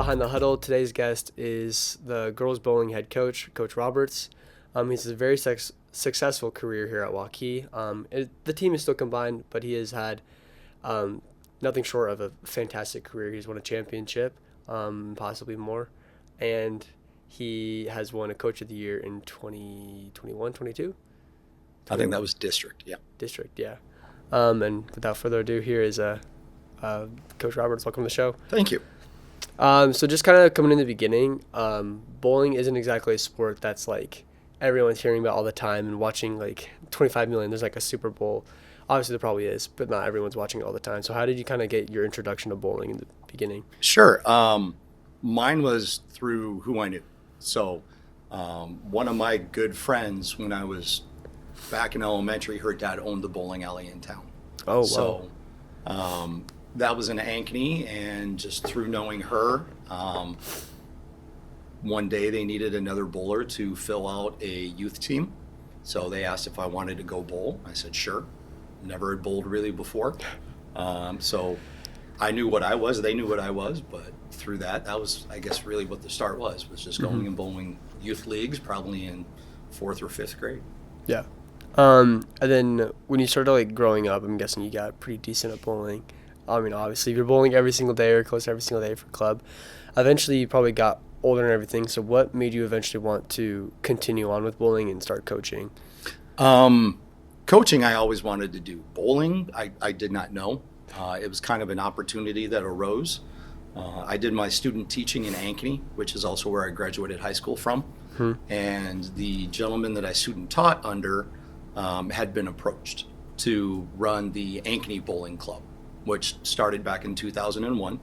Behind the Huddle. Today's guest is the girls bowling head coach, Coach Roberts. He's a very successful career here at Waukee. The team is still combined, but he has had nothing short of a fantastic career. He's won a championship, possibly more, and he has won a Coach of the Year in 2021, 22? I think that was district, yeah. District, yeah. And without further ado, here is Coach Roberts. Welcome to the show. Thank you. So just kind of coming in the beginning, bowling isn't exactly a sport that's like everyone's hearing about all the time and watching like 25 million. There's like a Super Bowl. Obviously there probably is, but not everyone's watching it all the time. So how did you kind of get your introduction to bowling in the beginning? Sure. Mine was through who I knew. So one of my good friends when I was back in elementary, her dad owned the bowling alley in town. Oh, wow. So that was in Ankeny, and just through knowing her, one day they needed another bowler to fill out a youth team. So they asked if I wanted to go bowl. I said, sure. Never had bowled really before. So I knew what I was. They knew what I was. But through that was, I guess, really what the start was just going and bowling youth leagues, probably in 4th or 5th grade. Yeah. And then when you started like growing up, I'm guessing you got pretty decent at bowling. I mean, obviously, if you're bowling every single day or close to every single day for club, eventually you probably got older and everything. So what made you eventually want to continue on with bowling and start coaching? Coaching, I always wanted to do. Bowling, I did not know. It was kind of an opportunity that arose. I did my student teaching in Ankeny, which is also where I graduated high school from. And the gentleman that I student taught under had been approached to run the Ankeny Bowling Club, which started back in 2001,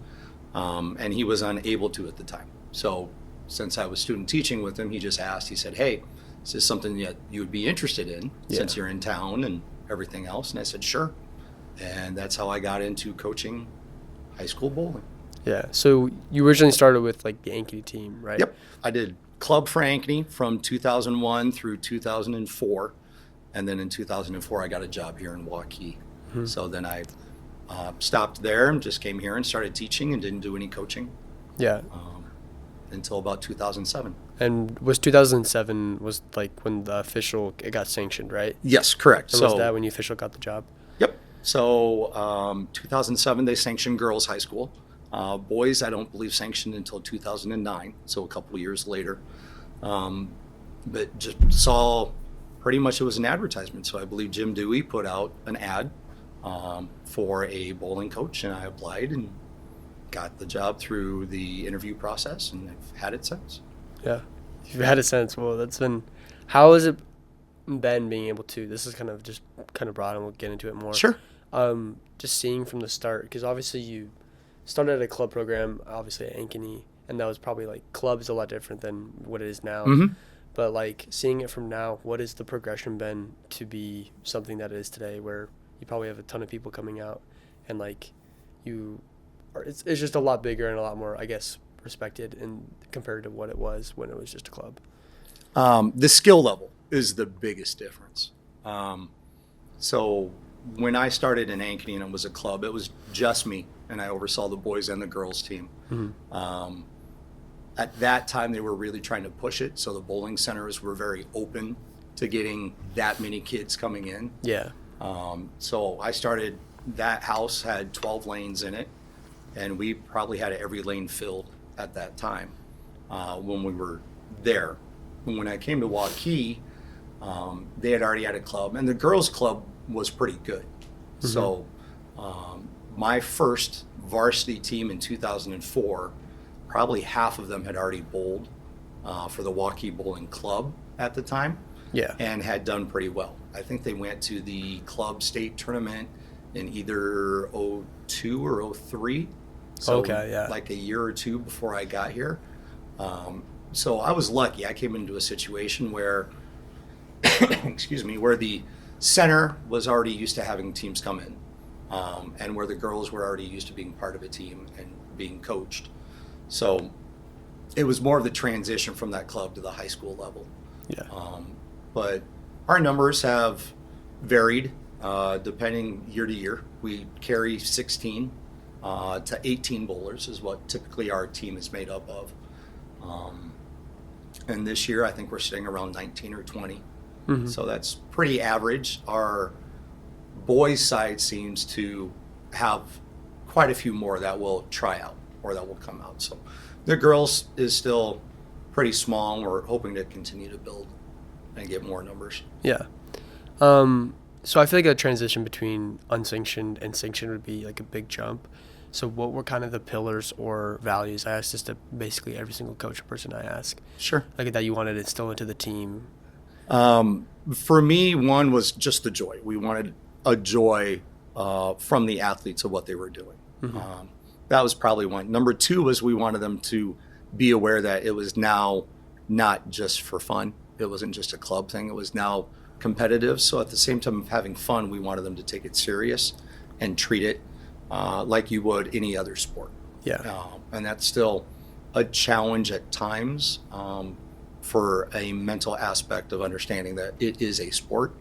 and he was unable to at the time. So since I was student teaching with him, he just asked, he said, hey, is this something that you would be interested in since you're in town and everything else? And I said, sure. And that's how I got into coaching high school bowling. Yeah. So you originally started with like the Ankeny team, right? Yep. I did club for Ankeny from 2001 through 2004. And then in 2004, I got a job here in Waukee. So then I stopped there and just came here and started teaching and didn't do any coaching. Yeah. Until about 2007. And was 2007 was like when it got sanctioned, right? Yes, correct. And was that when you officially got the job? Yep. So 2007, they sanctioned girls high school. Boys, I don't believe sanctioned until 2009, so a couple of years later. But just saw pretty much it was an advertisement. So I believe Jim Dewey put out an ad for a bowling coach, and I applied and got the job through the interview process, and I've had it since. Yeah, you've had it since. Well, how has it been being able to, this is kind of broad and we'll get into it more. Sure. Just seeing from the start, because obviously you started at a club program, obviously at Ankeny, and that was probably like club's a lot different than what it is now. But like seeing it from now, what has the progression been to be something that it is today, where you probably have a ton of people coming out and like it's just a lot bigger and a lot more, I guess, respected and compared to what it was when it was just a club. The skill level is the biggest difference. So when I started in Ankeny and it was a club, it was just me, and I oversaw the boys and the girls team. At that time, they were really trying to push it, so the bowling centers were very open to getting that many kids coming in. Yeah. So I started, that house had 12 lanes in it, and we probably had every lane filled at that time when we were there. And when I came to Waukee, they had already had a club, and the girls' club was pretty good. So my first varsity team in 2004, probably half of them had already bowled for the Waukee Bowling Club at the time. Yeah. And had done pretty well. I think they went to the club state tournament in either 02 or 03. So okay, yeah. Like a year or two before I got here. So I was lucky. I came into a situation where, where the center was already used to having teams come in, and where the girls were already used to being part of a team and being coached. So it was more of the transition from that club to the high school level. Yeah. But our numbers have varied depending year to year. We carry 16 to 18 bowlers is what typically our team is made up of. And this year, I think we're sitting around 19 or 20. Mm-hmm. So that's pretty average. Our boys' side seems to have quite a few more that will try out or that will come out. So the girls is still pretty small. We're hoping to continue to build and get more numbers. Yeah. So I feel like a transition between unsanctioned and sanctioned would be like a big jump. So what were kind of the pillars or values? I asked this to basically every single coach or person I ask. Sure. Like that you wanted to instill into the team. For me, one was just the joy. We wanted a joy from the athletes of what they were doing. Mm-hmm. That was probably one. Number two was we wanted them to be aware that it was now not just for fun. It wasn't just a club thing. It was now competitive. So at the same time of having fun, we wanted them to take it serious and treat it like you would any other sport. Yeah. And that's still a challenge at times for a mental aspect of understanding that it is a sport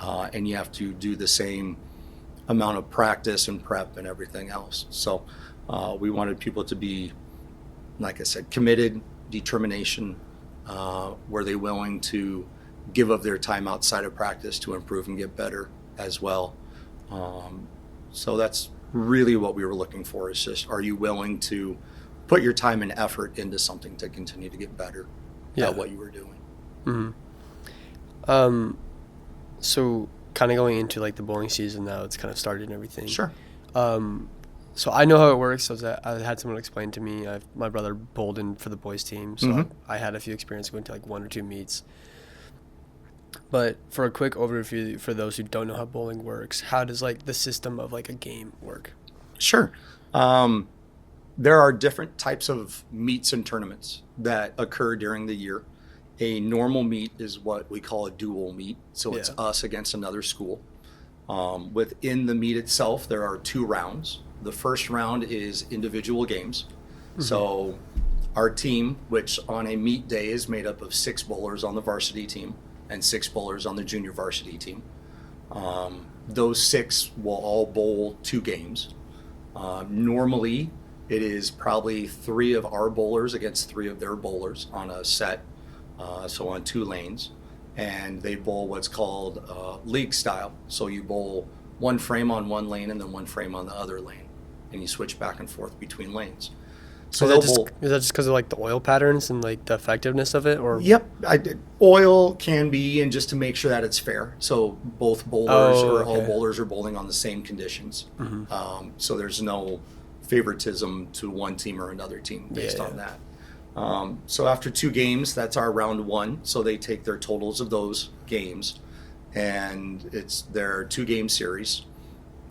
and you have to do the same amount of practice and prep and everything else. So we wanted people to be, like I said, committed, determination. Were they willing to give of their time outside of practice to improve and get better as well? So that's really what we were looking for, is just, are you willing to put your time and effort into something to continue to get better at what you were doing? Mm-hmm. So kind of going into like the bowling season now, it's kind of started and everything. Sure. So I know how it works. So that I had someone explain to me. My brother bowled in for the boys team, so I had a few experience going to like 1 or 2 meets. But for a quick overview for those who don't know how bowling works, how does like the system of like a game work? Sure. There are different types of meets and tournaments that occur during the year. A normal meet is what we call a dual meet. So it's us against another school. Within the meet itself, there are 2 rounds. The first round is individual games. Mm-hmm. So our team, which on a meet day is made up of 6 bowlers on the varsity team and 6 bowlers on the junior varsity team. Those 6 will all bowl 2 games. Normally, it is probably 3 of our bowlers against 3 of their bowlers on a set, so on 2 lanes. And they bowl what's called league style. So you bowl 1 frame on 1 lane and then 1 frame on the other lane. And you switch back and forth between lanes. So is that just because of like the oil patterns and like the effectiveness of it, or? Yep, oil can be, and just to make sure that it's fair. So both bowlers all bowlers are bowling on the same conditions. Mm-hmm. So there's no favoritism to one team or another team based on that. So after 2 games, that's our round 1. So they take their totals of those games, and it's their 2-game series,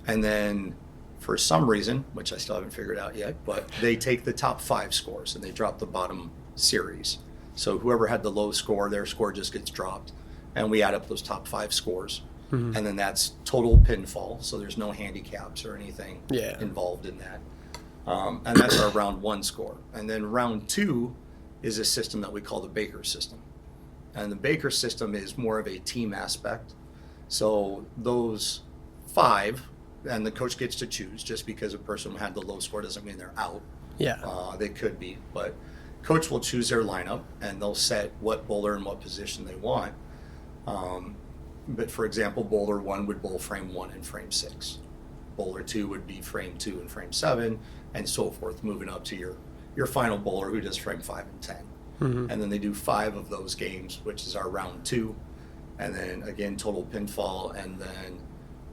and then for some reason, which I still haven't figured out yet, but they take the top 5 scores and they drop the bottom series. So whoever had the low score, their score just gets dropped, and we add up those top 5 scores. Mm-hmm. And then that's total pinfall, so there's no handicaps or anything involved in that. And that's our round 1 score. And then round 2 is a system that we call the Baker system. And the Baker system is more of a team aspect. So those 5, and the coach gets to choose. Just because a person had the low score doesn't mean they're out. They could be, but coach will choose their lineup and they'll set what bowler and what position they want. But for example, bowler 1 would bowl frame 1 and frame 6. Bowler 2 would be frame 2 and frame 7, and so forth, moving up to your final bowler who does frame 5 and 10. Mm-hmm. And then they do 5 of those games, which is our round 2. And then again, total pinfall, and then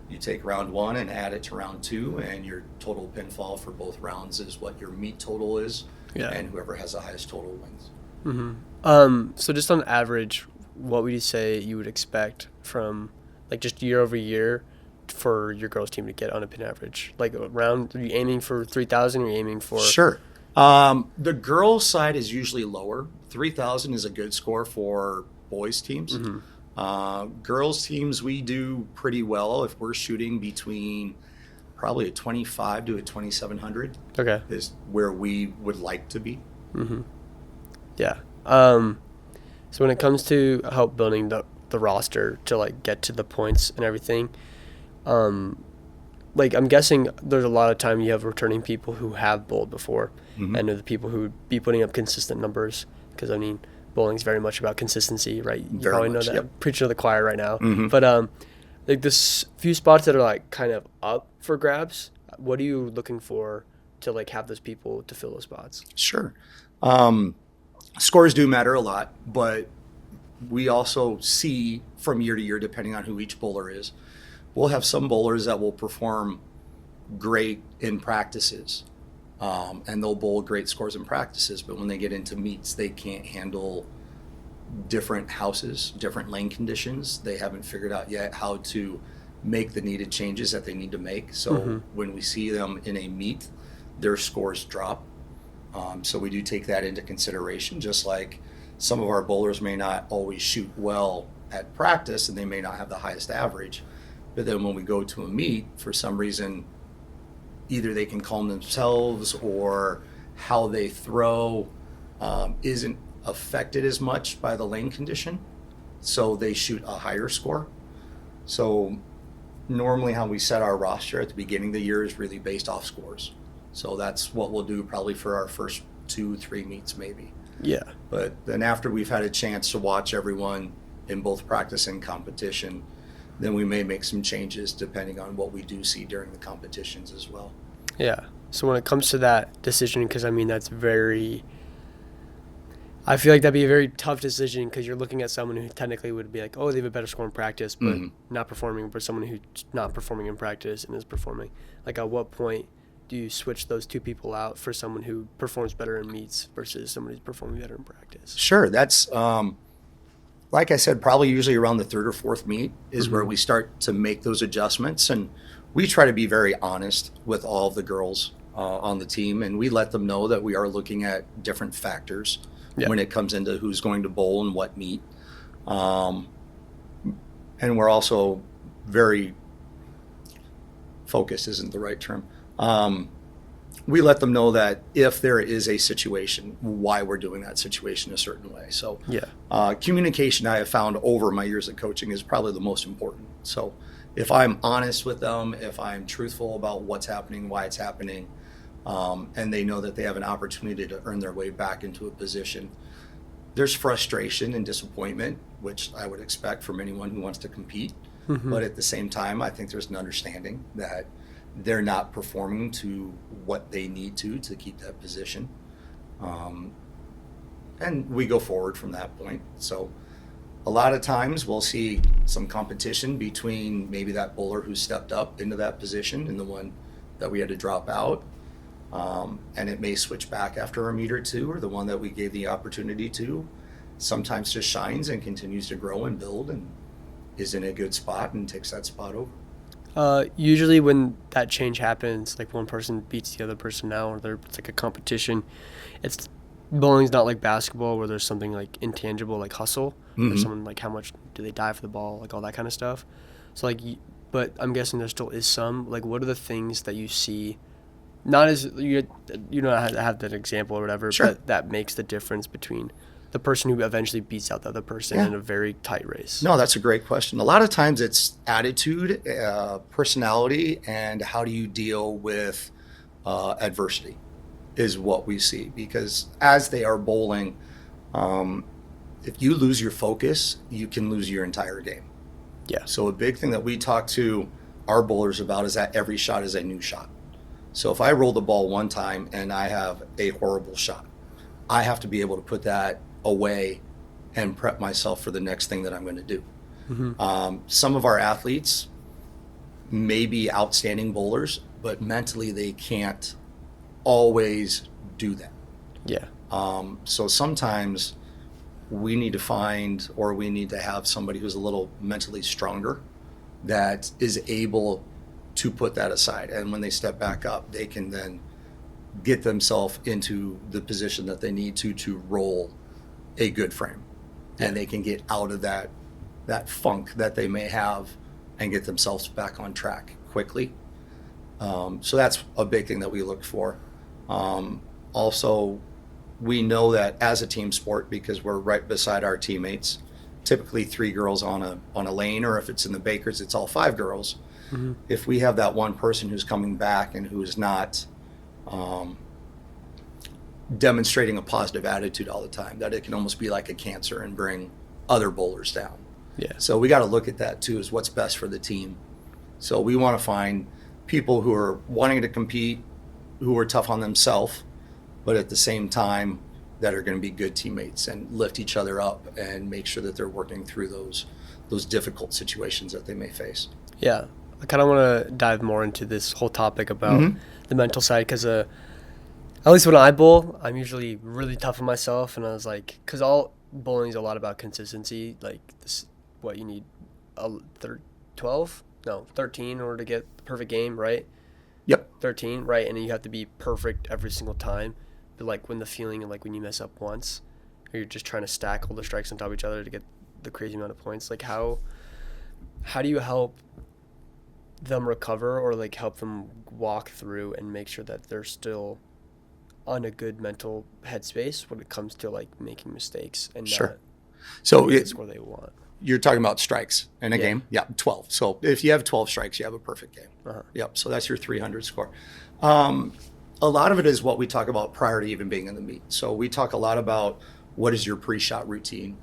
you take round 1 and add it to round 2, and your total pinfall for both rounds is what your meet total is, and whoever has the highest total wins. Mm-hmm. So just on average, what would you say you would expect from, like, just year over year for your girls' team to get on a pin average? Like, around, are you aiming for 3,000, or are you aiming for? Sure. The girls' side is usually lower. 3,000 is a good score for boys' teams. Mm-hmm. Girls teams, we do pretty well if we're shooting between probably a 25 to a 2,700. Okay. Is where we would like to be. Mm-hmm. Yeah. So when it comes to help building the roster to like get to the points and everything, like I'm guessing there's a lot of time you have returning people who have bowled before, and are the people who would be putting up consistent numbers. Because I mean, bowling is very much about consistency, right? You Very probably much, know that. yep. I'm preaching to the choir right now. But like this few spots that are like kind of up for grabs. What are you looking for to like have those people to fill those spots? Sure. Scores do matter a lot, but we also see from year to year, depending on who each bowler is, we'll have some bowlers that will perform great in practices, and they'll bowl great scores in practices, but when they get into meets, they can't handle different houses, different lane conditions. They haven't figured out yet how to make the needed changes that they need to make. So when we see them in a meet, their scores drop. So we do take that into consideration, just like some of our bowlers may not always shoot well at practice and they may not have the highest average. But then when we go to a meet, for some reason, either they can calm themselves or how they throw isn't affected as much by the lane condition. So they shoot a higher score. So normally how we set our roster at the beginning of the year is really based off scores. So that's what we'll do probably for our first 2-3 meets maybe. Yeah. But then after we've had a chance to watch everyone in both practice and competition, then we may make some changes depending on what we do see during the competitions as well. Yeah. So when it comes to that decision, because I mean, that's very, I feel like that'd be a very tough decision because you're looking at someone who technically would be like, oh, they have a better score in practice, but not performing, for someone who's not performing in practice and is performing. Like, at what point do you switch those two people out for someone who performs better in meets versus someone who's performing better in practice? Sure. That's, like I said, probably usually around the third or fourth meet is where we start to make those adjustments. And we try to be very honest with all of the girls on the team. And we let them know that we are looking at different factors when it comes into who's going to bowl and what meet. And we're also very focused, isn't the right term. We let them know that if there is a situation, why we're doing that situation a certain way. So communication, I have found over my years of coaching, is probably the most important. So if I'm honest with them, if I'm truthful about what's happening, why it's happening, and they know that they have an opportunity to earn their way back into a position, there's frustration and disappointment, which I would expect from anyone who wants to compete. But at the same time, I think there's an understanding that they're not performing to what they need to keep that position. And we go forward from that point. So a lot of times we'll see some competition between maybe that bowler who stepped up into that position and the one that we had to drop out. And it may switch back after a meet or two, or the one that we gave the opportunity to sometimes just shines and continues to grow and build and is in a good spot and takes that spot over. Usually when that change happens, like one person beats the other person now, or it's like a competition, bowling's not like basketball where there's something like intangible like hustle, or someone like how much do they dive for the ball, like all that kind of stuff. So like, but I'm guessing there still is some, like, what are the things that you see, not as, you don't have that example or whatever, but that makes the difference between the person who eventually beats out the other person in a very tight race? No, that's a great question. A lot of times it's attitude, personality, and how do you deal with adversity is what we see. Because as they are bowling, if you lose your focus, you can lose your entire game. Yeah. So a big thing that we talk to our bowlers about is that every shot is a new shot. So if I roll the ball one time and I have a horrible shot, I have to be able to put that away and prep myself for the next thing that I'm going to do. Some of our athletes may be outstanding bowlers, but mentally they can't always do that. Yeah. So sometimes we need to find, or we need to have somebody who's a little mentally stronger that is able to put that aside. And when they step back up, they can then get themselves into the position that they need to roll a good frame, and they can get out of that funk that they may have and get themselves back on track quickly. So that's a big thing that we look for. Also, we know that as a team sport, because we're right beside our teammates, typically 3 girls on a lane, or if it's in the Bakers, it's all 5 girls. If we have that one person who's coming back and who is not demonstrating a positive attitude all the time, that it can almost be like a cancer and bring other bowlers down. Yeah. So we got to look at that too, is what's best for the team. So we want to find people who are wanting to compete, who are tough on themselves, but at the same time that are going to be good teammates and lift each other up and make sure that they're working through those difficult situations that they may face. Yeah. I kind of want to dive more into this whole topic about the mental side, because at least when I bowl, I'm usually really tough on myself, and I was like, because all bowling is a lot about consistency. Like, this, what you need, 13 in order to get the perfect game, right? Yep. 13, right? And then you have to be perfect every single time. But like when the feeling and like when you mess up once, or you're just trying to stack all the strikes on top of each other to get the crazy amount of points, like how do you help them recover, or like help them walk through and make sure that they're still on a good mental headspace when it comes to like making mistakes and not so the score they want? You're talking about strikes in a game? Yeah, 12. So if you have 12 strikes, you have a perfect game. Yep, so that's your 300 score. A lot of it is what we talk about prior to even being in the meet. So we talk a lot about what is your pre-shot routine.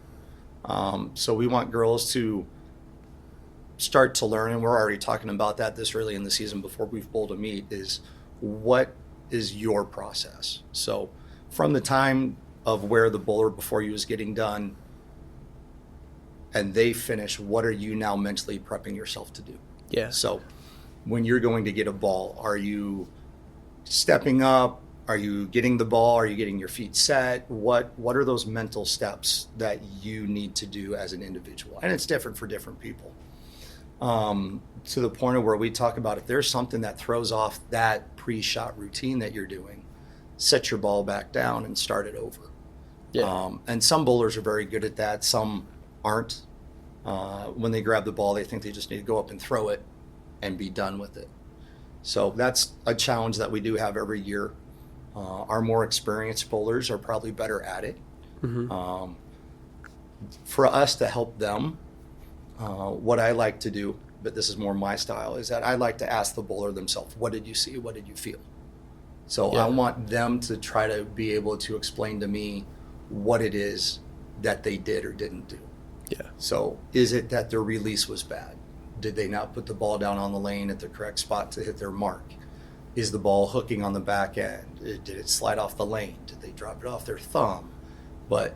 So we want girls to start to learn, and we're already talking about that this early in the season before we've bowled a meet, is what is your process. So from the time of where the bowler before you is getting done and they finish, what are you now mentally prepping yourself to do? Yeah. So when you're going to get a ball, are you stepping up? Are you getting the ball? Are you getting your feet set? What are those mental steps that you need to do as an individual? And it's different for different people. To the point of where we talk about, if there's something that throws off that pre-shot routine that you're doing, set your ball back down and start it over. Yeah. And some bowlers are very good at that. Some aren't. When they grab the ball, they think they just need to go up and throw it and be done with it. So that's a challenge that we do have every year. Our more experienced bowlers are probably better at it. For us to help them, what I like to do, but this is more my style, is that I like to ask the bowler themselves, what did you see? What did you feel? So I want them to try to be able to explain to me what it is that they did or didn't do. Yeah. So is it that their release was bad? Did they not put the ball down on the lane at the correct spot to hit their mark? Is the ball hooking on the back end? Did it slide off the lane? Did they drop it off their thumb? But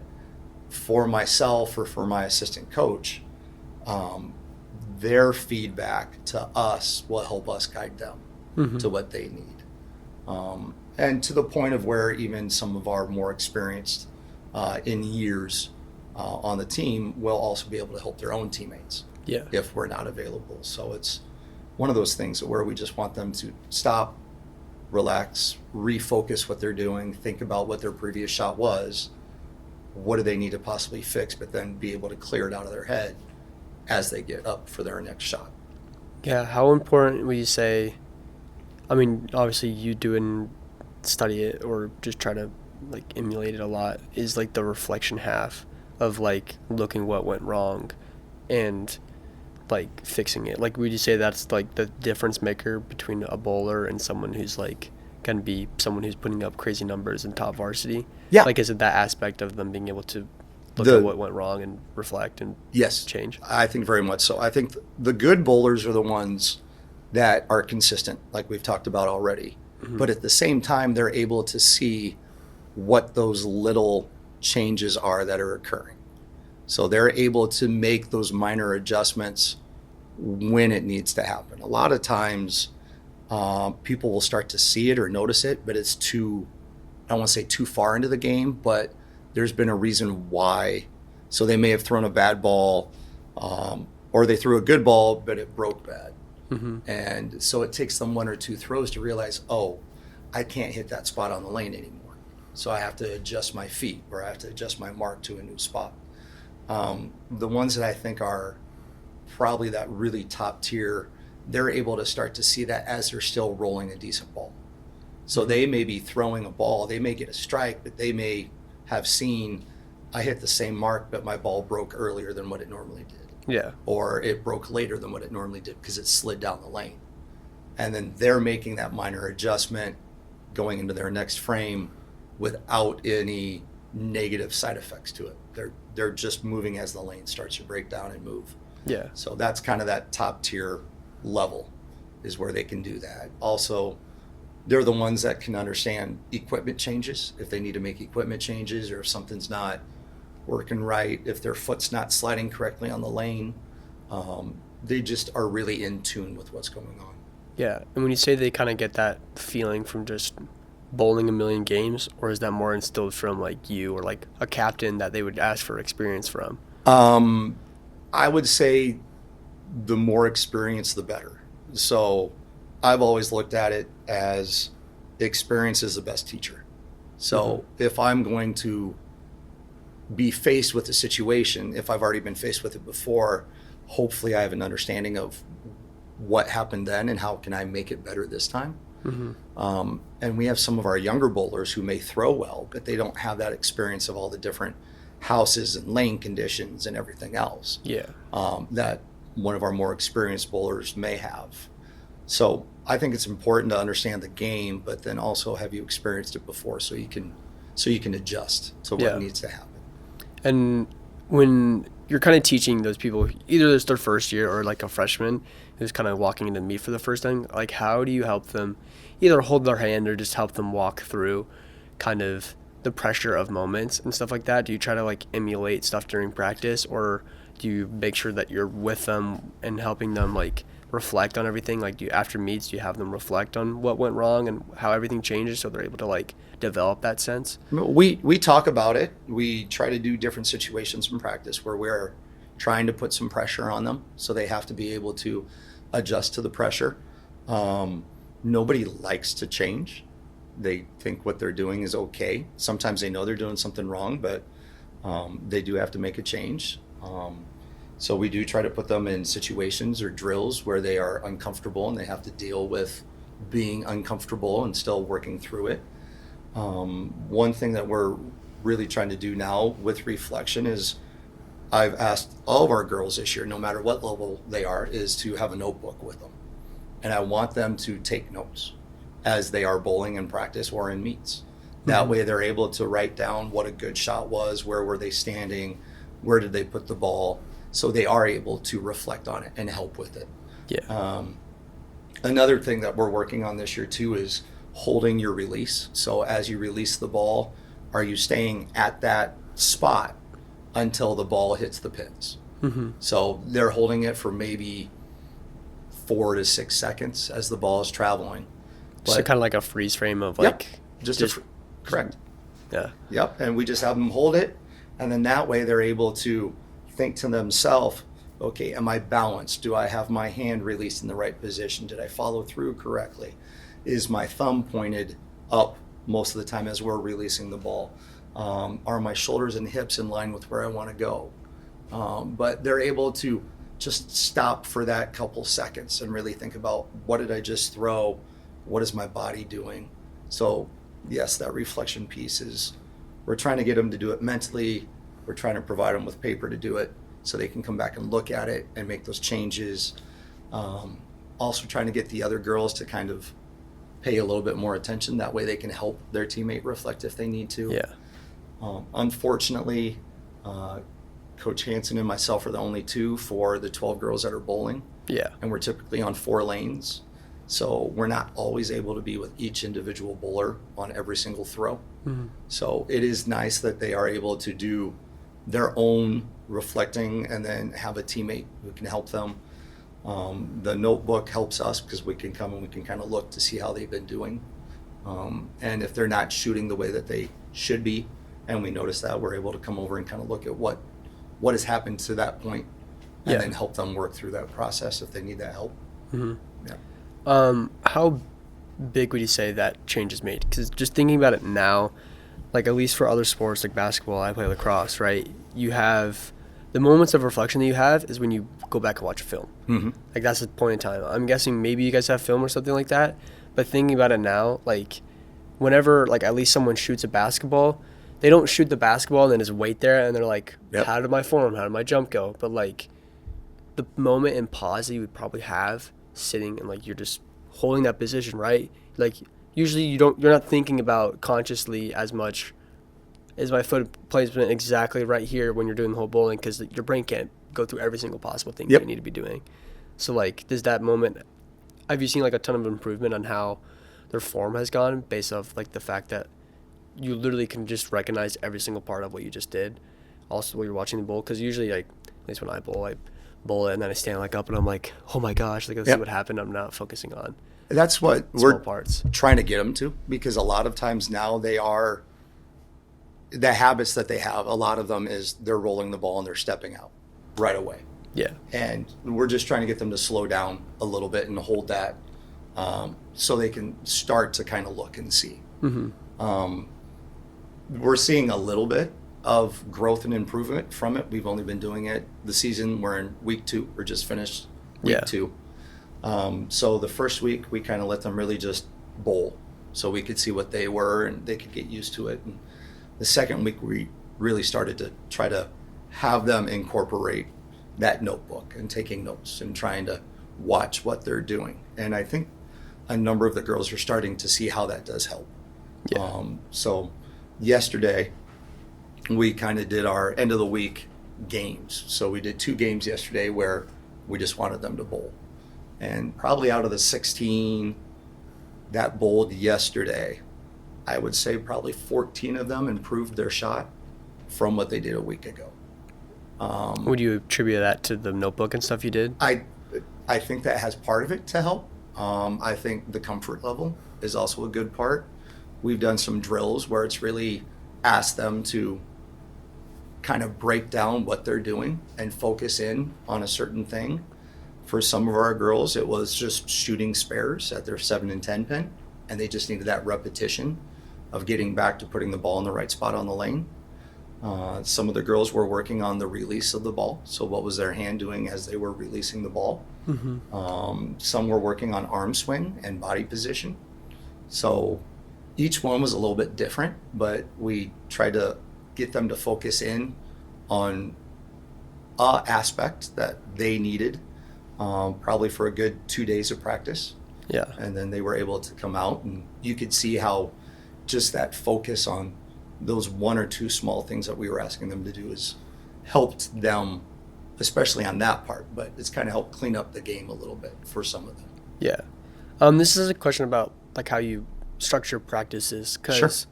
for myself or for my assistant coach, their feedback to us will help us guide them to what they need. And to the point of where even some of our more experienced in years on the team will also be able to help their own teammates if we're not available. So it's one of those things where we just want them to stop, relax, refocus what they're doing, think about what their previous shot was, what do they need to possibly fix, but then be able to clear it out of their head as they get up for their next shot. Yeah, how important would you say, I mean, obviously you do and study it or just try to like emulate it a lot, is like the reflection half of like looking what went wrong and like fixing it? Like, would you say that's like the difference maker between a bowler and someone who's like can be someone who's putting up crazy numbers in top varsity? Yeah. Like, is it that aspect of them being able to look at what went wrong and reflect and change? I think very much so. I think the good bowlers are the ones that are consistent, like we've talked about already. But at the same time, they're able to see what those little changes are that are occurring. So they're able to make those minor adjustments when it needs to happen. A lot of times, people will start to see it or notice it, but it's too, I don't want to say too far into the game, but there's been a reason why. So they may have thrown a bad ball, or they threw a good ball, but it broke bad. And so it takes them one or two throws to realize, oh, I can't hit that spot on the lane anymore. So I have to adjust my feet, or I have to adjust my mark to a new spot. The ones that I think are probably that really top tier, they're able to start to see that as they're still rolling a decent ball. So they may be throwing a ball, they may get a strike, but they may have seen I hit the same mark, but my ball broke earlier than what it normally did. Yeah. Or it broke later than what it normally did because it slid down the lane. And then they're making that minor adjustment going into their next frame without any negative side effects to it. They're just moving as the lane starts to break down and move. Yeah. So that's kind of that top tier level is where they can do that. Also, they're the ones that can understand equipment changes, if they need to make equipment changes or if something's not working right, if their foot's not sliding correctly on the lane. They just are really in tune with what's going on. Yeah. And when you say they kind of get that feeling from just bowling a million games, or is that more instilled from like you or like a captain that they would ask for experience from? I would say the more experience, the better. So I've always looked at it as experience is the best teacher. So if I'm going to be faced with a situation, if I've already been faced with it before, hopefully I have an understanding of what happened then and how can I make it better this time. And we have some of our younger bowlers who may throw well, but they don't have that experience of all the different houses and lane conditions and everything else. Yeah. That one of our more experienced bowlers may have. So I think it's important to understand the game, but then also have you experienced it before so you can adjust to what needs to happen. And when you're kind of teaching those people, either it's their first year or like a freshman who's kind of walking into meet for the first time, like how do you help them either hold their hand or just help them walk through kind of the pressure of moments and stuff like that? Do you try to like emulate stuff during practice, or do you make sure that you're with them and helping them like reflect on everything? Like after meets, do you have them reflect on what went wrong and how everything changes so they're able to like develop that sense? We talk about it. We try to do different situations in practice where we're trying to put some pressure on them so they have to be able to adjust to the pressure. Nobody likes to change. They think what they're doing is okay. Sometimes they know they're doing something wrong, but they do have to make a change. So we do try to put them in situations or drills where they are uncomfortable and they have to deal with being uncomfortable and still working through it. One thing that we're really trying to do now with reflection is I've asked all of our girls this year, no matter what level they are, is to have a notebook with them. And I want them to take notes as they are bowling in practice or in meets. That way they're able to write down what a good shot was, where were they standing, where did they put the ball, so they are able to reflect on it and help with it. Yeah. Another thing that we're working on this year too is holding your release. So as you release the ball, are you staying at that spot until the ball hits the pins? So they're holding it for maybe 4 to 6 seconds as the ball is traveling. So kind of like a freeze frame of like... Correct. Yeah. Yep. And we just have them hold it. And then that way they're able to think to themselves, okay, am I balanced? Do I have my hand released in the right position? Did I follow through correctly? Is my thumb pointed up most of the time as we're releasing the ball? Are my shoulders and hips in line with where I want to go? But they're able to just stop for that couple seconds and really think about, what did I just throw? What is my body doing? So yes, that reflection piece is, we're trying to get them to do it mentally. We're trying to provide them with paper to do it so they can come back and look at it and make those changes. Also trying to get the other girls to kind of pay a little bit more attention. That way they can help their teammate reflect if they need to. Yeah. Unfortunately, Coach Hansen and myself are the only two for the 12 girls that are bowling. Yeah. And we're typically on 4 lanes. So we're not always able to be with each individual bowler on every single throw. So it is nice that they are able to do their own reflecting and then have a teammate who can help them. The notebook helps us because we can come and we can kind of look to see how they've been doing. And if they're not shooting the way that they should be, and we notice that, we're able to come over and kind of look at what has happened to that point and then help them work through that process if they need that help. How big would you say that change is made? Because just thinking about it now, like at least for other sports like basketball, I play lacrosse, right? You have the moments of reflection that you have is when you go back and watch a film. Like that's the point in time. I'm guessing maybe you guys have film or something like that. But thinking about it now, like whenever like at least someone shoots a basketball, they don't shoot the basketball and then just wait there and they're like, Yep. how did my form, how did my jump go? But like the moment and pause that you would probably have sitting and like you're just holding that position, right? Like usually you're not thinking about consciously as much, is my foot placement exactly right here when you're doing the whole bowling, because your brain can't go through every single possible thing Yep. that you need to be doing. So like does that moment, have you seen like a ton of improvement on how their form has gone based off like the fact that you literally can just recognize every single part of what you just did also while you're watching the bowl? Because usually, like, at least when I bowl it and then I stand like up and I'm like, oh my gosh, like, let's see what happened. I'm not focusing on That's what small we're parts. trying to get them to, because a lot of times now they are, the habits that they have, a lot of them is they're rolling the ball and they're stepping out right away. Yeah. And we're just trying to get them to slow down a little bit and hold that, so they can start to kind of look and see. Mm-hmm. We're seeing a little bit of growth and improvement from it. We've only been doing it the season. We're in week 2. We're just finished week 2. So the first week we kind of let them really just bowl so we could see what they were and they could get used to it. And the second week we really started to try to have them incorporate that notebook and taking notes and trying to watch what they're doing. And I think a number of the girls are starting to see how that does help. Yeah. So yesterday we kind of did our end of the week games. So we did 2 games yesterday where we just wanted them to bowl. And probably out of the 16 that bowled yesterday, I would say probably 14 of them improved their shot from what they did a week ago. Would you attribute that to the notebook and stuff you did? I think that has part of it to help. I think the comfort level is also a good part. We've done some drills where it's really asked them to kind of break down what they're doing and focus in on a certain thing. For some of our girls, it was just shooting spares at their 7 and 10 pin, and they just needed that repetition of getting back to putting the ball in the right spot on the lane. Some of the girls were working on the release of the ball, so what was their hand doing as they were releasing the ball. Mm-hmm. Some were working on arm swing and body position. So each one was a little bit different, but we tried to get them to focus in on a aspect that they needed, probably for a good 2 days of practice. Yeah. And then they were able to come out, and you could see how just that focus on those 1 or 2 small things that we were asking them to do has helped them, especially on that part, but it's kind of helped clean up the game a little bit for some of them. Yeah. This is a question about like how you structure practices, because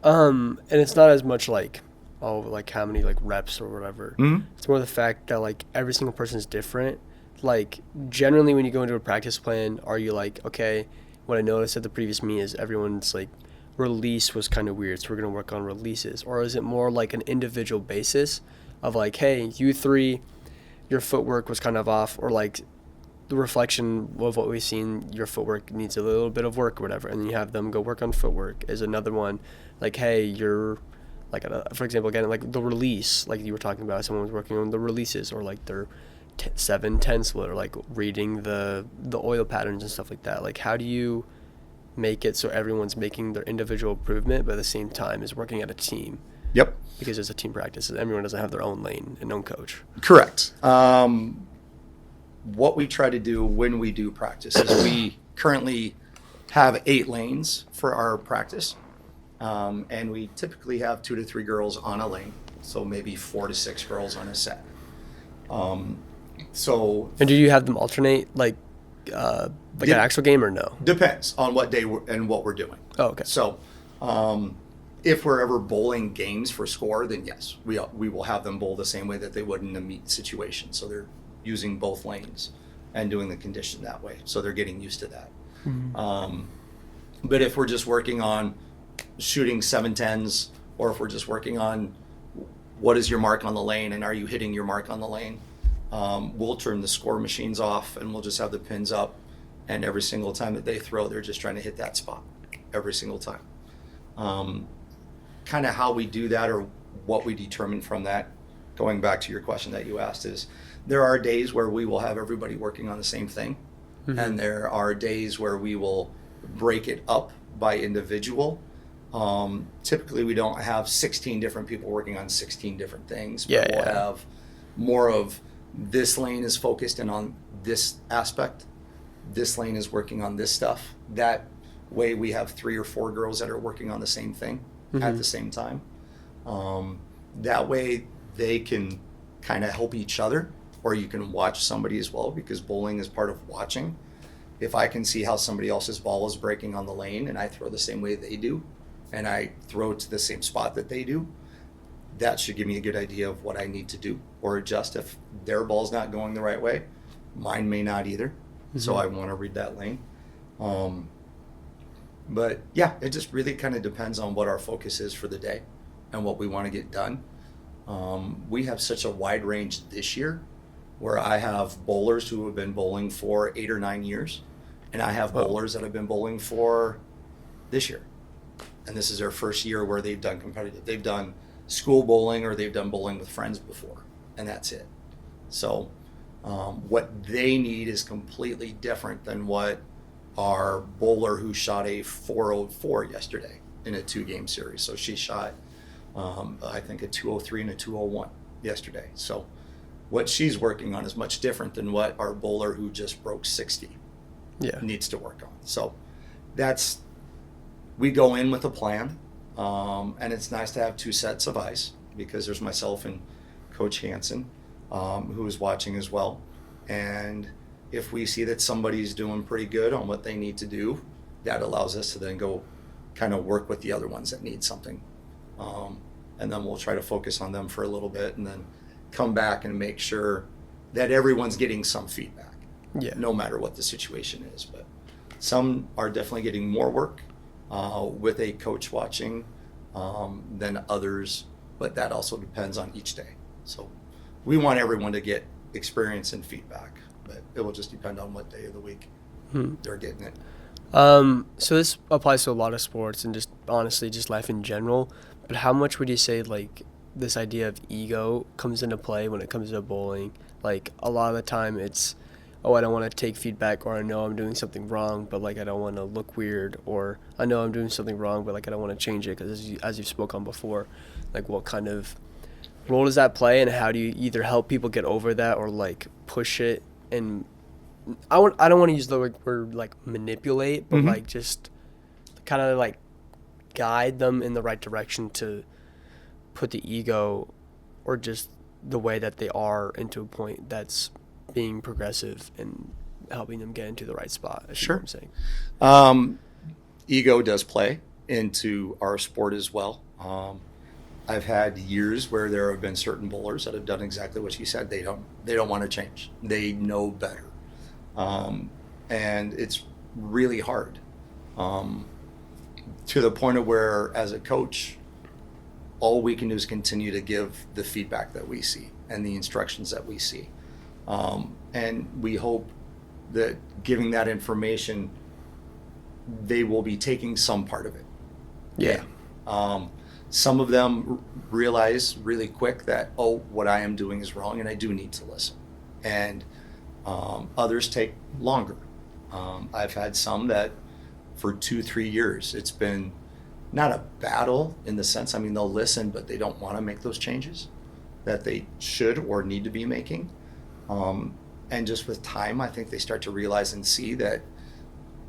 and it's not as much like, oh, like how many like reps or whatever. Mm-hmm. It's more the fact that like every single person is different. Like generally when you go into a practice plan, are you like, okay, what I noticed at the previous meet is everyone's like release was kind of weird, so we're going to work on releases? Or is it more like an individual basis of like, hey, you 3, your footwork was kind of off, or like the reflection of what we've seen, your footwork needs a little bit of work or whatever, and then you have them go work on footwork? Is another one like, hey, you're like, for example, again, like the release, like you were talking about, someone was working on the releases, or like their 7-10 split, or like reading the oil patterns and stuff like that. Like how do you make it so everyone's making their individual improvement, but at the same time is working at a team? Yep. Because it's a team practice. Everyone doesn't have their own lane and own coach. Correct. What we try to do when we do practice is we currently have 8 lanes for our practice. And we typically have 2 to 3 girls on a lane. So maybe 4 to 6 girls on a set. And do you have them alternate like an actual game, or no? Depends on what day and what we're doing. Oh, okay. So, if we're ever bowling games for score, then yes, we will have them bowl the same way that they would in a meet situation. So they're using both lanes and doing the condition that way. So they're getting used to that. Mm-hmm. But if we're just working on shooting 7-10s, or if we're just working on what is your mark on the lane and are you hitting your mark on the lane, we'll turn the score machines off and we'll just have the pins up, and every single time that they throw, they're just trying to hit that spot every single time. Kind of how we do that, or what we determine from that, going back to your question that you asked, is there are days where we will have everybody working on the same thing. Mm-hmm. And there are days where we will break it up by individual, Typically we don't have 16 different people working on 16 different things, but Yeah, we'll yeah. have more of this lane is focused in on this aspect. This lane is working on this stuff. That way we have 3 or 4 girls that are working on the same thing at the same time. That way they can kind of help each other, or you can watch somebody as well, because bowling is part of watching. If I can see how somebody else's ball is breaking on the lane and I throw the same way they do, and I throw to the same spot that they do, that should give me a good idea of what I need to do or adjust. If their ball's not going the right way, mine may not either. So I want to read that lane. But yeah, it just really kind of depends on what our focus is for the day and what we want to get done. We have such a wide range this year, where I have bowlers who have been bowling for 8 or 9 years, and I have bowlers that have been bowling for this year. And this is their first year where they've done competitive. They've done school bowling or they've done bowling with friends before, and that's it. So what they need is completely different than what our bowler who shot a 404 yesterday in a 2-game series. So she shot, I think, a 203 and a 201 yesterday. So what she's working on is much different than what our bowler who just broke 60 needs to work on. So we go in with a plan, and it's nice to have 2 sets of eyes, because there's myself and Coach Hansen, who is watching as well. And if we see that somebody's doing pretty good on what they need to do, that allows us to then go kind of work with the other ones that need something. And then we'll try to focus on them for a little bit and then come back and make sure that everyone's getting some feedback, no matter what the situation is. But some are definitely getting more work with a coach watching than others, but that also depends on each day. So we want everyone to get experience and feedback, but it will just depend on what day of the week they're getting it. So this applies to a lot of sports and just honestly just life in general, but how much would you say like this idea of ego comes into play when it comes to bowling? Like a lot of the time it's, oh, I don't want to take feedback, or I know I'm doing something wrong, but like I don't want to look weird, or I know I'm doing something wrong, but like I don't want to change it, because as you've spoke on before, like what kind of role does that play, and how do you either help people get over that or like push it? And I don't want to use the word like manipulate, but like just kind of like guide them in the right direction to put the ego or just the way that they are into a point that's being progressive and helping them get into the right spot. Sure. What I'm saying. Ego does play into our sport as well. I've had years where there have been certain bowlers that have done exactly what you said. They don't want to change. They know better. And it's really hard, to the point of where, as a coach, all we can do is continue to give the feedback that we see and the instructions that we see. And we hope that giving that information, they will be taking some part of it. Yeah. Some of them realize really quick that, oh, what I am doing is wrong and I do need to listen. And others take longer. I've had some that for 2-3 years, it's been not a battle in the sense, I mean, they'll listen, but they don't want to make those changes that they should or need to be making. And just with time, I think they start to realize and see that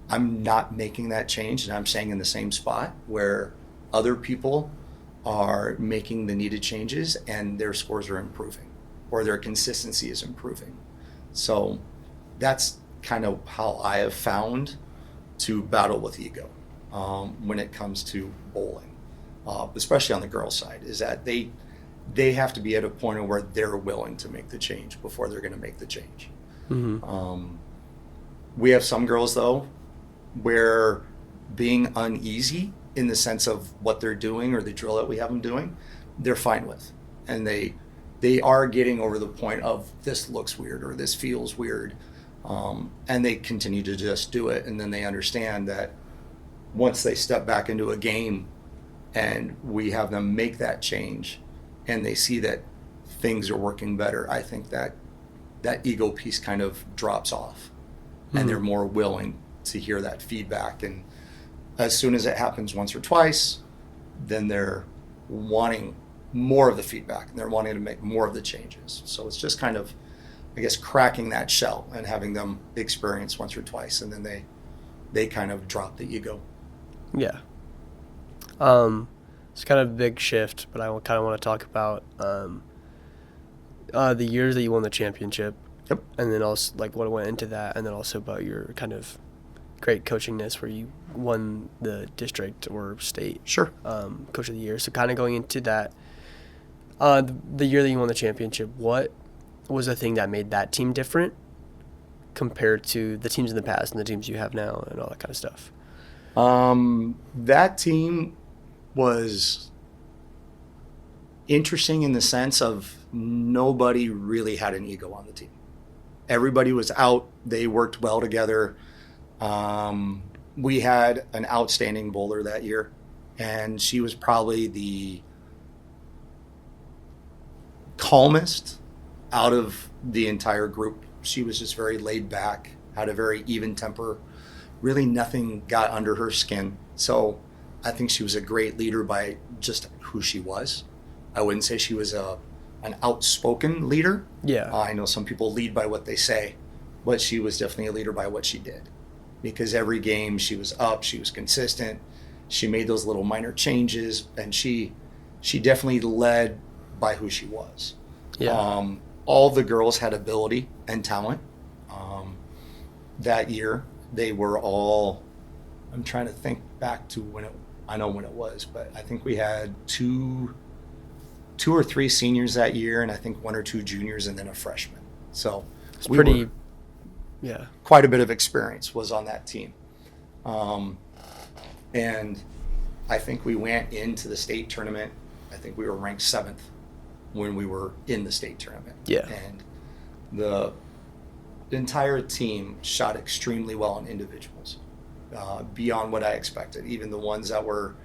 I'm not making that change, and I'm staying in the same spot where other people are making the needed changes and their scores are improving or their consistency is improving. So that's kind of how I have found to battle with ego when it comes to bowling, especially on the girls' side, is that they have to be at a point where they're willing to make the change before they're going to make the change. We have some girls, though, where being uneasy in the sense of what they're doing or the drill that we have them doing, they're fine with. And they are getting over the point of this looks weird or this feels weird. And they continue to just do it. And then they understand that once they step back into a game and we have them make that change and they see that things are working better, I think that ego piece kind of drops off and they're more willing to hear that feedback. And as soon as it happens once or twice, then they're wanting more of the feedback and they're wanting to make more of the changes. So it's just kind of, I guess, cracking that shell and having them experience once or twice, and then they kind of drop the ego. Yeah. It's kind of a big shift, but I kind of want to talk about the years that you won the championship. Yep. And then also like what went into that, and then also about your kind of great coachingness where you won the district or state Sure. Coach of the Year. So kind of going into that, the year that you won the championship, what was the thing that made that team different compared to the teams in the past and the teams you have now and all that kind of stuff? That team was interesting in the sense of nobody really had an ego on the team. Everybody was out. They worked well together. We had an outstanding bowler that year, and she was probably the calmest out of the entire group. She was just very laid back, had a very even temper. Really nothing got under her skin. So I think she was a great leader by just who she was. I wouldn't say she was an outspoken leader. Yeah. I know some people lead by what they say, but she was definitely a leader by what she did. Because every game she was up, she was consistent, she made those little minor changes, and she definitely led by who she was. Yeah. All the girls had ability and talent. That year, they were all, I'm trying to think back to I know when it was, but I think we had two or three seniors that year, and I think one or two juniors, and then a freshman. So it's pretty, yeah. Quite a bit of experience was on that team. And I think we went into the state tournament. I think we were ranked 7th when we were in the state tournament. Yeah. And the entire team shot extremely well on individuals, beyond what I expected. Even the ones that were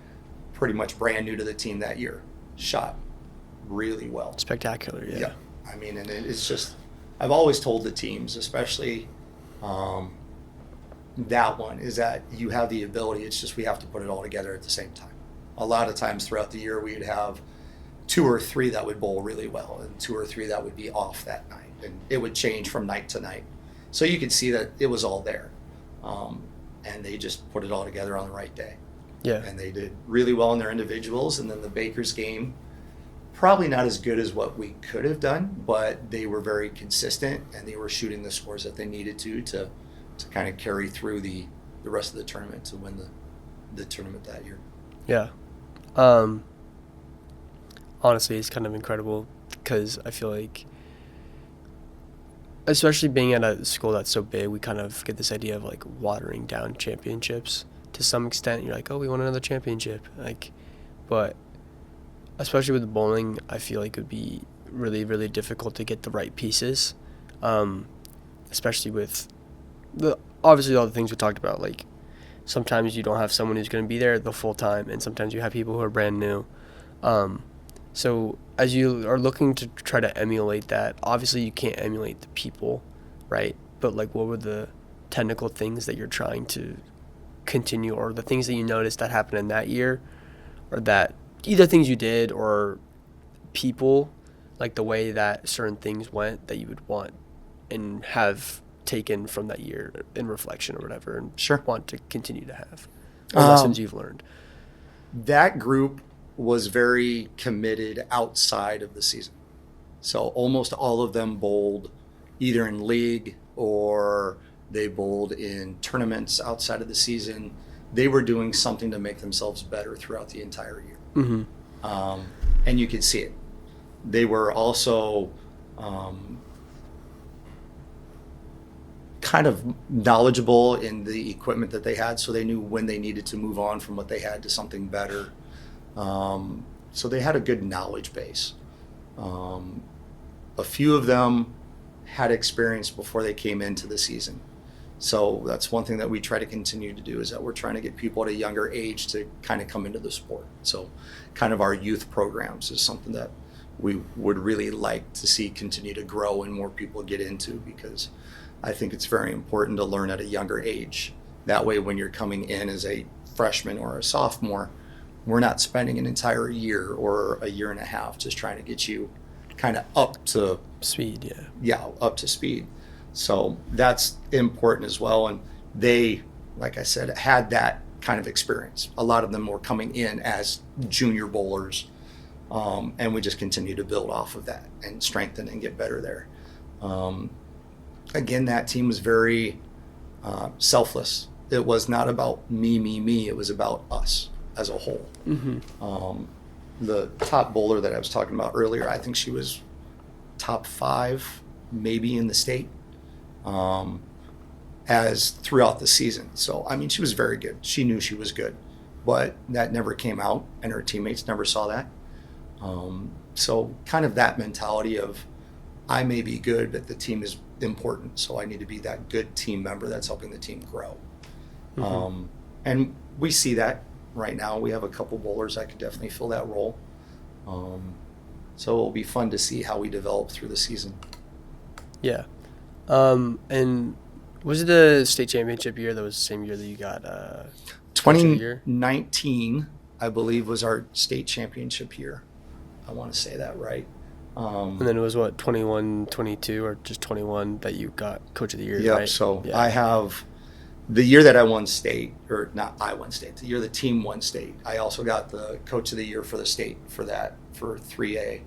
pretty much brand new to the team that year shot really well. Spectacular, yeah. Yeah. I mean, and it's just, I've always told the teams, especially that one, is that you have the ability. It's just we have to put it all together at the same time. A lot of times throughout the year, we'd have 2 or 3 that would bowl really well and 2 or 3 that would be off that night. And it would change from night to night. So you could see that it was all there. And they just put it all together on the right day. Yeah. And they did really well in their individuals. And then the Bakers game, probably not as good as what we could have done, but they were very consistent and they were shooting the scores that they needed to kind of carry through the rest of the tournament to win the tournament that year. Yeah. Honestly, it's kind of incredible because I feel like, especially being at a school that's so big, we kind of get this idea of like watering down championships to some extent. You're like, oh, we won another championship. But especially with bowling, I feel like it would be really, really difficult to get the right pieces, especially with obviously all the things we talked about. Like sometimes you don't have someone who's going to be there the full time, and sometimes you have people who are brand new. So as you are looking to try to emulate that, obviously you can't emulate the people, right? But like, what were the technical things that you're trying to continue, or the things that you noticed that happened in that year, or that either things you did or people, like the way that certain things went that you would want and have taken from that year in reflection or whatever, and Sure. want to continue to have, or lessons you've learned? That group was very committed outside of the season. So almost all of them bowled either in league or they bowled in tournaments outside of the season. They were doing something to make themselves better throughout the entire year. Mm-hmm. And you could see it. They were also kind of knowledgeable in the equipment that they had, so they knew when they needed to move on from what they had to something better. So they had a good knowledge base. A few of them had experience before they came into the season. So that's one thing that we try to continue to do, is that we're trying to get people at a younger age to kind of come into the sport. So kind of our youth programs is something that we would really like to see continue to grow and more people get into, because I think it's very important to learn at a younger age. That way, when you're coming in as a freshman or a sophomore, we're not spending an entire year or a year and a half just trying to get you kind of up to speed. up to speed. So that's important as well. And they, like I said, had that kind of experience. A lot of them were coming in as junior bowlers, and we just continue to build off of that and strengthen and get better there. Again, that team was very selfless. It was not about me. It was about us as a whole. The top bowler that I was talking about earlier, I think she was top 5, maybe in the state, as throughout the season. So, I mean, she was very good. She knew she was good, but that never came out, and her teammates never saw that. So kind of that mentality of, I may be good, but the team is important, so I need to be that good team member that's helping the team grow. And we see that right now. We have a couple bowlers that could definitely fill that role. So it'll be fun to see how we develop through the season. Yeah. And was it the state championship year that was the same year that you got 2019, I believe, was our state championship year. I want to say that right. And then it was what, 21, 22, or just 21 that you got Coach of the Year, Yep, right? so yeah. I have the year that I won state, or not I won state, the year the team won state, I also got the Coach of the Year for the state for 3A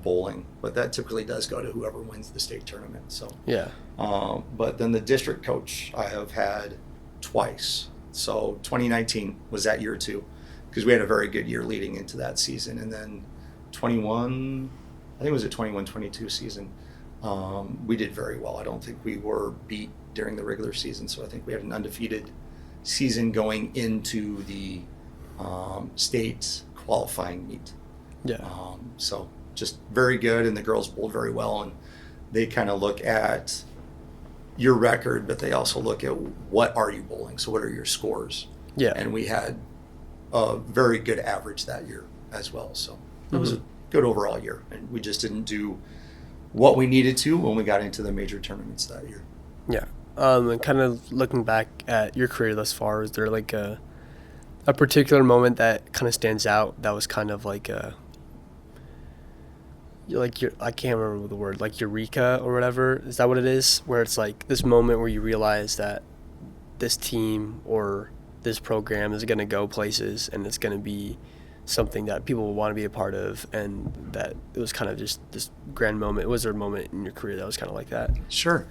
bowling. But that typically does go to whoever wins the state tournament. So yeah. But then the district coach I have had twice. So 2019 was that year too, because we had a very good year leading into that season. And then 21, I think it was a 21-22 season, we did very well. I don't think we were beat during the regular season, so I think we had an undefeated season going into the state qualifying meet. Yeah. So just very good, and the girls bowled very well, and they kind of look at your record, but they also look at what are you bowling, so what are your scores. Yeah. And we had a very good average that year as well, so it was a good overall year, and we just didn't do what we needed to when we got into the major tournaments that year. Yeah. And kind of looking back at your career thus far, is there like a particular moment that kind of stands out that was kind of like I can't remember the word, like eureka or whatever? Is that what it is? Where it's like this moment where you realize that this team or this program is going to go places and it's going to be something that people will want to be a part of, and that it was kind of just this grand moment. Was there a moment in your career that was kind of like that? Sure.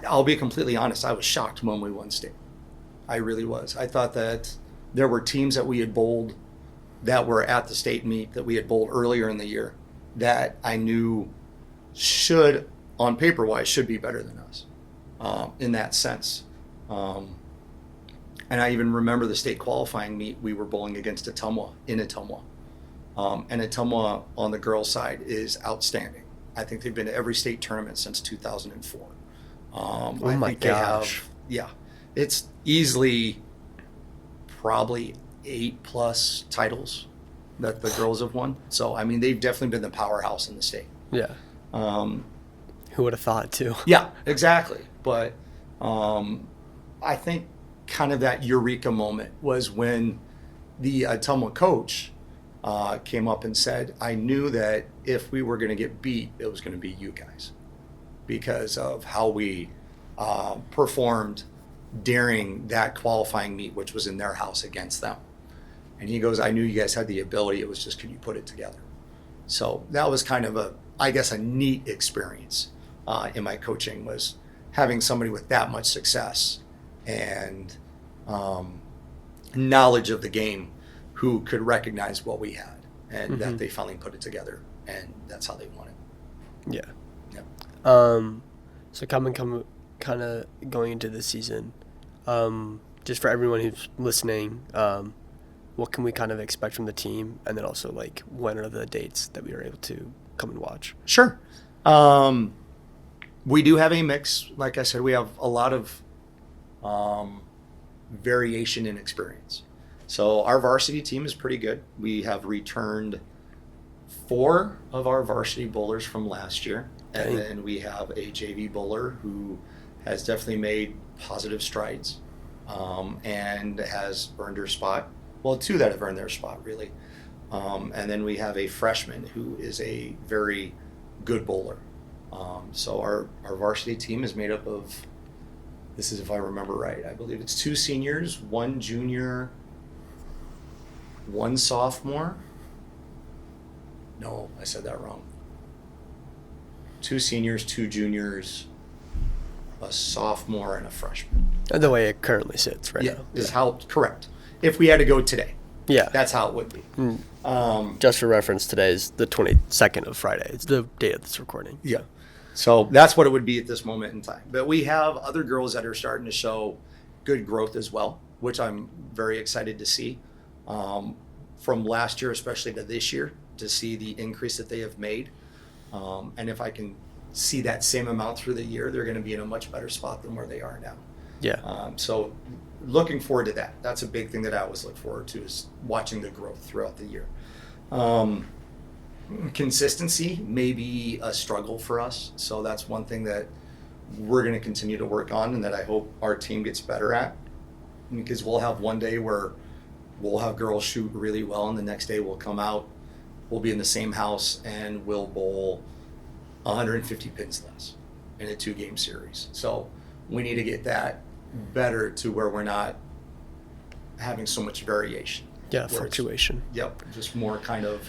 I'll be completely honest. I was shocked when we won state. I really was. I thought that there were teams that we had bowled that were at the state meet that we had bowled earlier in the year that I knew should, on paper-wise, should be better than us in that sense. And I even remember the state qualifying meet, we were bowling against Ottumwa in Ottumwa. And Ottumwa on the girls' side is outstanding. I think they've been to every state tournament since 2004. Oh my gosh. It's easily probably 8+ titles that the girls have won. So, I mean, they've definitely been the powerhouse in the state. Yeah. Who would have thought too? Yeah, exactly. But I think kind of that eureka moment was when the Ottumwa coach came up and said, I knew that if we were going to get beat, it was going to be you guys because of how we performed during that qualifying meet, which was in their house against them. And he goes, I knew you guys had the ability. It was just, could you put it together? So that was kind of a neat experience in my coaching, was having somebody with that much success and knowledge of the game who could recognize what we had, and that they finally put it together, and that's how they won it. Yeah. Yeah. So kind of going into this season, just for everyone who's listening, what can we kind of expect from the team, and then also like when are the dates that we are able to come and watch? Sure. We do have a mix. Like I said, we have a lot of variation in experience. So our varsity team is pretty good. We have returned 4 of our varsity bowlers from last year. And then we have a JV bowler who has definitely made positive strides. and has earned her spot. Well, two that have earned their spot, really. And then we have a freshman who is a very good bowler. So our varsity team is made up of, this is if I remember right, I believe it's 2 seniors, 1 junior, 1 sophomore. No, I said that wrong. 2 seniors, 2 juniors, a sophomore, and a freshman. The way it currently sits right now. Is how, correct. If we had to go today, Yeah. that's how it would be. Just for reference, today is the 22nd of Friday. It's the date of this recording. Yeah. So that's what it would be at this moment in time. But we have other girls that are starting to show good growth as well, which I'm very excited to see. From last year, especially to this year, to see the increase that they have made. And if I can see that same amount through the year, they're going to be in a much better spot than where they are now. Yeah. So looking forward to that. That's a big thing that I always look forward to, is watching the growth throughout the year. Consistency may be a struggle for us. So that's one thing that we're going to continue to work on, and that I hope our team gets better at, because we'll have one day where we'll have girls shoot really well, and the next day we'll come out, we'll be in the same house, and we'll bowl 150 pins less in a 2-game series. So we need to get that better to where we're not having so much variation. Yeah, fluctuation. Yep, just more kind of,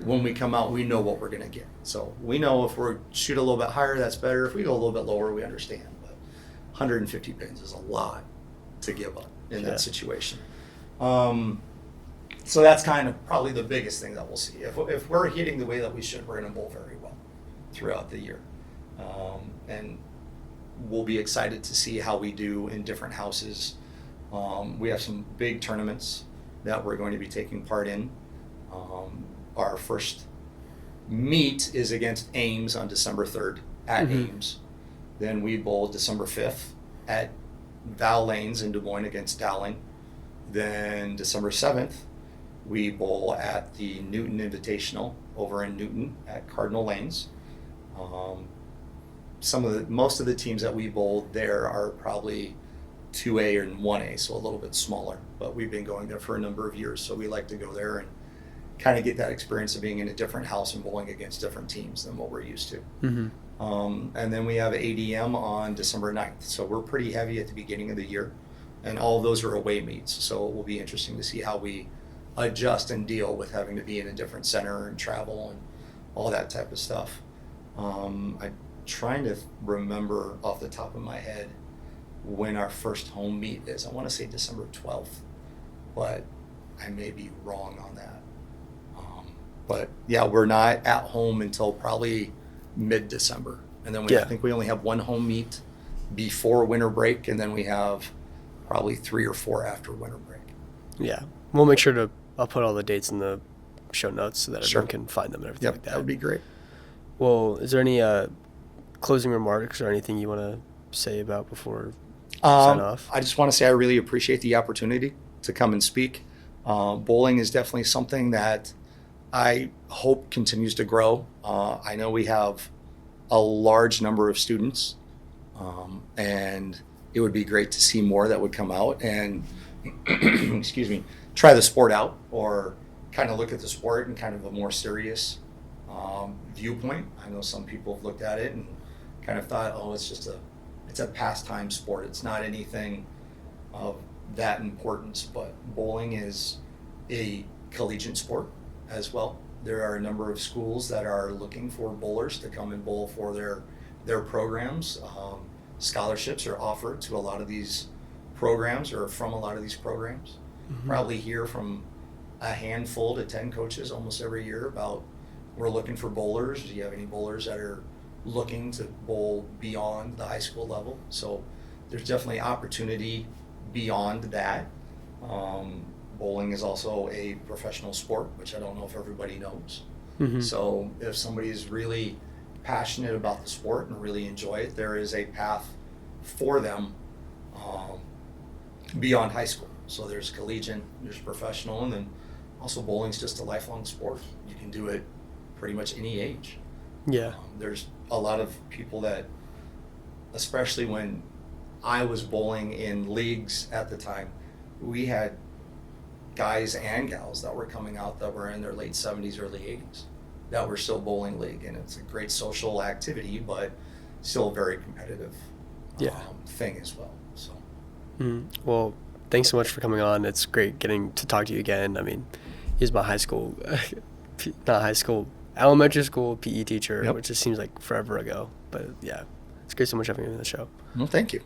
when we come out, we know what we're going to get. So we know if we shoot a little bit higher, that's better. If we go a little bit lower, we understand. But 150 pins is a lot to give up in that situation. So that's kind of probably the biggest thing that we'll see. If we're hitting the way that we should, we're going to bowl very well throughout the year. And we'll be excited to see how we do in different houses. We have some big tournaments that we're going to be taking part in. Our first meet is against Ames on December 3rd at Ames. Then we bowl December 5th at Val Lanes in Des Moines against Dowling. Then December 7th, we bowl at the Newton Invitational over in Newton at Cardinal Lanes. Most of the teams that we bowl there are probably 2A and 1A, so a little bit smaller. But we've been going there for a number of years, so we like to go there and kind of get that experience of being in a different house and bowling against different teams than what we're used to. And then we have ADM on December 9th. So we're pretty heavy at the beginning of the year, and all of those are away meets. So it will be interesting to see how we adjust and deal with having to be in a different center and travel and all that type of stuff. I'm trying to remember off the top of my head when our first home meet is. I want to say December 12th, but I may be wrong on that. But yeah, we're not at home until probably mid-December. And then I think we only have 1 home meet before winter break, and then we have probably 3 or 4 after winter break. Yeah. We'll make sure I'll put all the dates in the show notes so that everyone can find them and everything like that. That would be great. Well, is there any closing remarks or anything you want to say about before sign off? I just want to say I really appreciate the opportunity to come and speak. Bowling is definitely something that I hope continues to grow. I know we have a large number of students, and it would be great to see more that would come out and excuse me, try the sport out, or kind of look at the sport in kind of a more serious viewpoint. I know some people have looked at it and kind of thought, oh, it's a pastime sport. It's not anything of that importance, but bowling is a collegiate sport as well. There are a number of schools that are looking for bowlers to come and bowl for their programs. Scholarships are offered to a lot of these programs, or from a lot of these programs. Probably hear from a handful to 10 coaches almost every year about, we're looking for bowlers. Do you have any bowlers that are looking to bowl beyond the high school level? So there's definitely opportunity beyond that. Bowling is also a professional sport, which I don't know if everybody knows. So if somebody is really passionate about the sport and really enjoy it, there is a path for them beyond high school. So there's collegiate, there's professional, and then also bowling's just a lifelong sport. You can do it pretty much any age. There's a lot of people that, especially when I was bowling in leagues at the time, we had guys and gals that were coming out that were in their late 70s, early 80s that were still bowling league. And it's a great social activity, but still a very competitive thing as well. So, Well, thanks so much for coming on. It's great getting to talk to you again. I mean, he was my high school, not high school, elementary school PE teacher, which just seems like forever ago. But yeah, it's great so much having you on the show. Well, thank you.